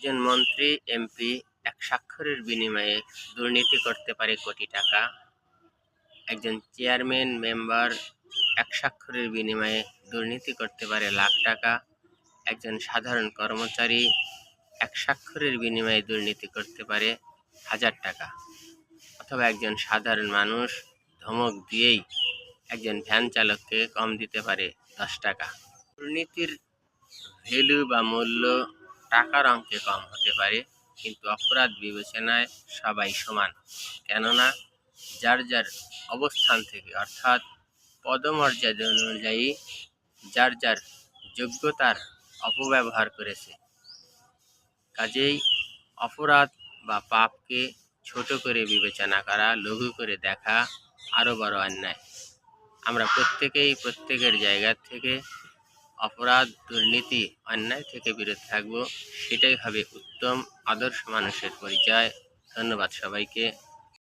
একজন মন্ত্রী এমপি এক স্বাক্ষরের বিনিময়ে দুর্নীতি করতে পারে কোটি টাকা। একজন চেয়ারম্যান মেম্বার এক স্বাক্ষরের বিনিময়ে দুর্নীতি করতে পারে লাখ টাকা। একজন সাধারণ কর্মচারী এক স্বাক্ষরের বিনিময়ে দুর্নীতি করতে পারে 1000 টাকা। অথবা একজন সাধারণ মানুষ ধমক দিয়েই একজন ভ্যান চালককে কম দিতে পারে 10 টাকা। দুর্নীতির ভ্যালু বা মূল্য টাকার অঙ্কে কম হতে পারে, কিন্তু অপরাধ বিবেচনায় সবাই সমান। কেননা যার যার অবস্থান থেকে, অর্থাৎ পদমর্যাদা অনুযায়ী যার যার যোগ্যতার অপব্যবহার করেছে। কাজেই অপরাধ বা পাপকে ছোট করে বিবেচনা করা, লঘু করে দেখা আরও বড় অন্যায়। আমরা প্রত্যেকেই প্রত্যেকের জায়গা থেকে অপরাধ, দুর্নীতি, অন্যায় থেকে বিরত থাকব। সেটাই হবে উত্তম আদর্শ মানুষের পরিচয়। ধন্যবাদ সবাইকে।